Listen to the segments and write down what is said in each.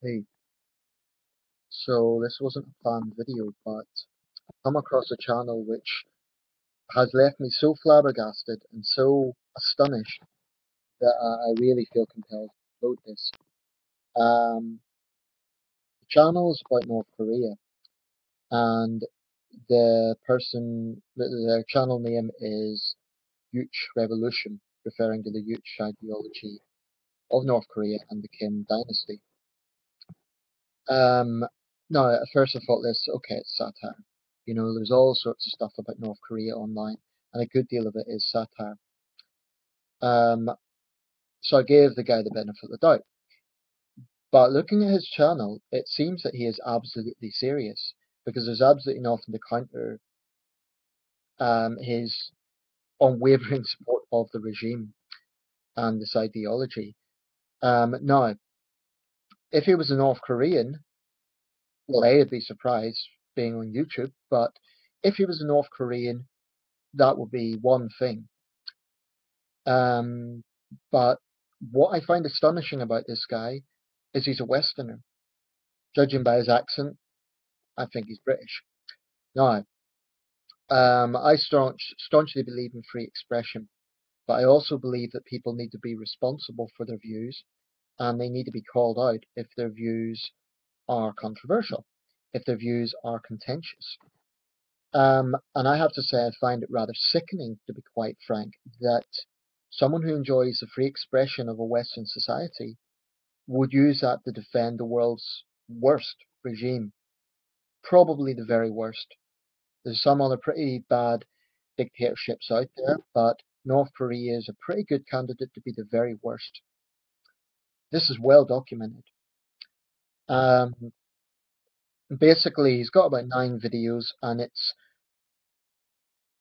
Hey, so this wasn't a planned video, but I've come across a channel which has left me so flabbergasted and so astonished that I really feel compelled to upload this. The channel is about North Korea, and their channel name is Juche Revolution, referring to the Juche ideology of North Korea and the Kim dynasty. Um, no, at first I thought this, okay, it's satire. You know, there's all sorts of stuff about North Korea online, and a good deal of it is satire. Um, so I gave the guy the benefit of the doubt. But looking at his channel, it seems that he is absolutely serious, because there's absolutely nothing to counter his unwavering support of the regime and this ideology. Now, if he was a North Korean, well, I'd be surprised being on YouTube, but if he was a North Korean, that would be one thing. Um, but what I find astonishing about this guy is he's a Westerner. Judging by his accent, I think he's British. Now, I staunchly believe in free expression, but I also believe that people need to be responsible for their views and they need to be called out if their views are controversial, if their views are contentious. And I have to say, I find it rather sickening, to be quite frank, that someone who enjoys the free expression of a Western society would use that to defend the world's worst regime, probably the very worst. There's some other pretty bad dictatorships out there, but North Korea is a pretty good candidate to be the very worst. This is well documented. Um, Basically, he's got about 9 videos, and it's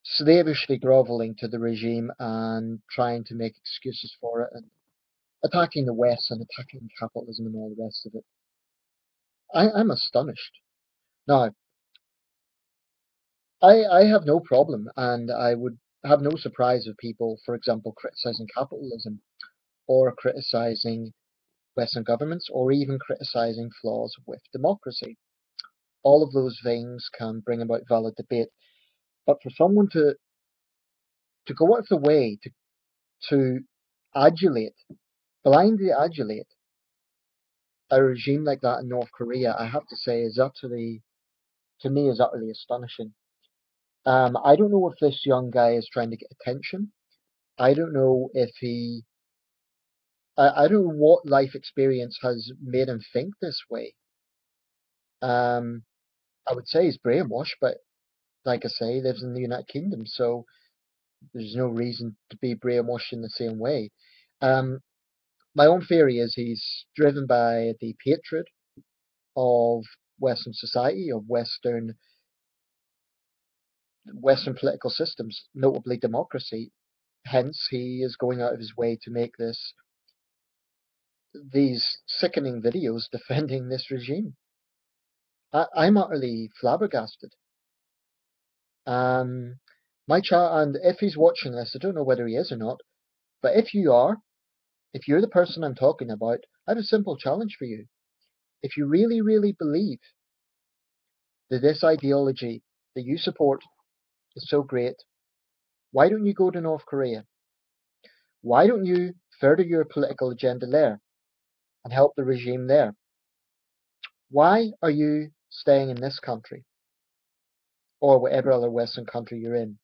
slavishly groveling to the regime and trying to make excuses for it and attacking the West and attacking capitalism and all the rest of it. I'm astonished. Now, I have no problem, and I would have no surprise of people, for example, criticizing capitalism or criticizing Western governments or even criticizing flaws with democracy. All of those things can bring about valid debate. But for someone to go out of the way to adulate, blindly adulate a regime like that in North Korea, I have to say is utterly, to me, is utterly astonishing. I don't know if this young guy is trying to get attention. I don't know if I don't know what life experience has made him think this way. Um, I would say he's brainwashed, but like I say, he lives in the United Kingdom, so there's no reason to be brainwashed in the same way. Um, my own theory is he's driven by the hatred of Western society, of Western political systems, notably democracy. Hence, he is going out of his way to make these sickening videos defending this regime. I'm utterly flabbergasted. Um, my chat, and if he's watching this, I don't know whether he is or not, but if you are, if you're the person I'm talking about, I have a simple challenge for you. If you really, really believe that this ideology that you support is so great, why don't you go to North Korea? Why don't you further your political agenda there and help the regime there? Why are you staying in this country or whatever other Western country you're in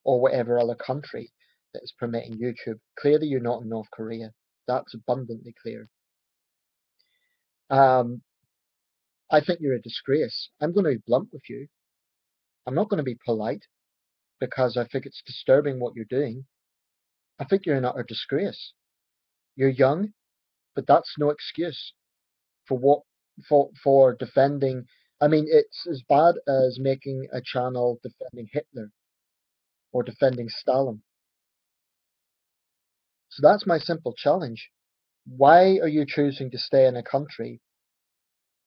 or whatever other country that is permitting YouTube? Clearly, you're not in North Korea. That's abundantly clear. Um, I think you're a disgrace. I'm going to be blunt with you. I'm not going to be polite because I think it's disturbing what you're doing. I think you're an utter disgrace. You're young, but that's no excuse for what for defending. I mean, it's as bad as making a channel defending Hitler or defending Stalin. So that's my simple challenge. Why are you choosing to stay in a country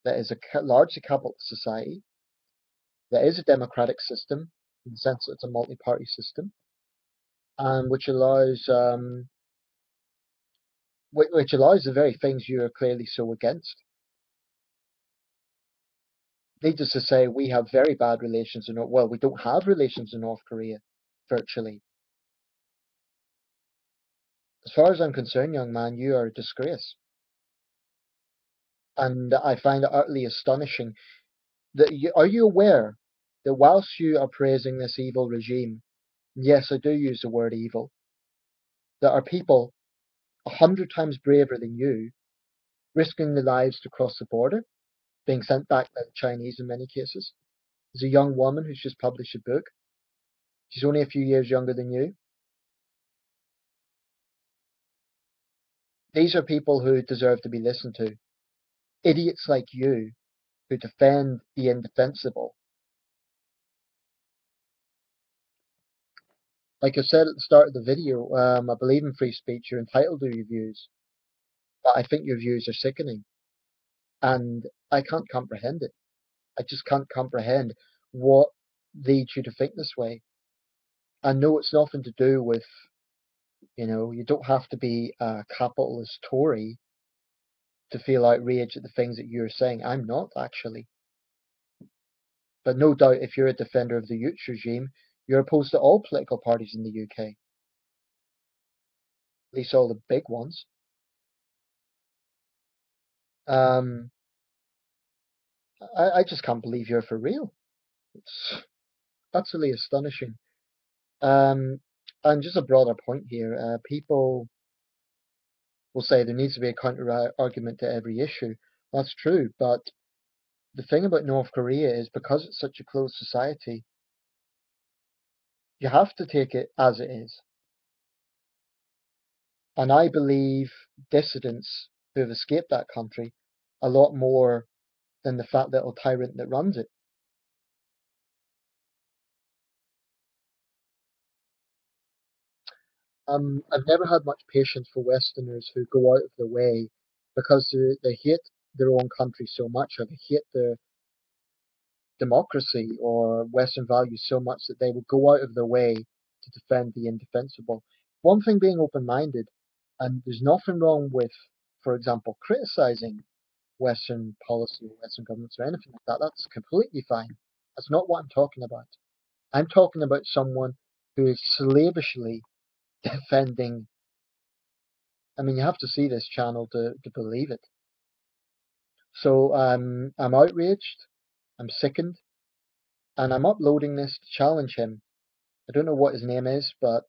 that is a largely capitalist society, that is a democratic system in the sense that it's a multi-party system, and which allows the very things you are clearly so against? Needless to say, we have very bad relations in well, we don't have relations in North Korea, virtually. As far as I'm concerned, young man, you are a disgrace. And I find it utterly astonishing that are you aware that whilst you are praising this evil regime, yes, I do use the word evil, there are people 100 times braver than you risking their lives to cross the border, being sent back by the Chinese in many cases. There's a young woman who's just published a book. She's only a few years younger than you. These are people who deserve to be listened to. Idiots like you who defend the indefensible. Like I said at the start of the video, I believe in free speech. You're entitled to your views, but I think your views are sickening, and I can't comprehend it. I just can't comprehend what leads you to think this way. I know it's nothing to do with, you don't have to be a capitalist Tory to feel outraged at the things that you're saying. I'm not actually, but no doubt if you're a defender of the Juche regime, you're opposed to all political parties in the UK, at least all the big ones. Um, I just can't believe you're for real. It's utterly astonishing. Um, and just a broader point here, people will say there needs to be a counter argument to every issue. That's true, but the thing about North Korea is because it's such a closed society, you have to take it as it is. And I believe dissidents who have escaped that country a lot more than the fat little tyrant that runs it. I've never had much patience for Westerners who go out of their way because they hate their own country so much, or they hate their democracy or Western values so much that they will go out of their way to defend the indefensible. One thing being open minded, and there's nothing wrong with, for example, criticizing Western policy or Western governments or anything like that. That's completely fine. That's not what I'm talking about. I'm talking about someone who is slavishly defending. I mean, you have to see this channel to believe it. So I'm outraged, I'm sickened, and I'm uploading this to challenge him. I don't know what his name is, but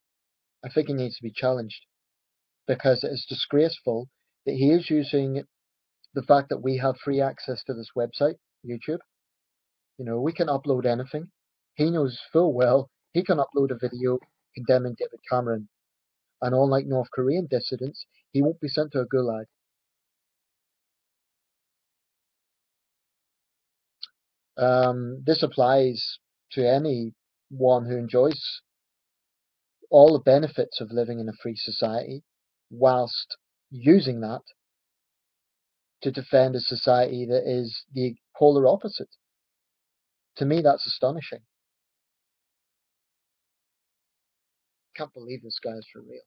I think he needs to be challenged because it is disgraceful that he is using the fact that we have free access to this website, YouTube. We can upload anything. He knows full well he can upload a video condemning David Cameron, and unlike North Korean dissidents, he won't be sent to a gulag. This applies to anyone who enjoys all the benefits of living in a free society whilst using that to defend a society that is the polar opposite. To me, that's astonishing. Can't believe this guy is for real.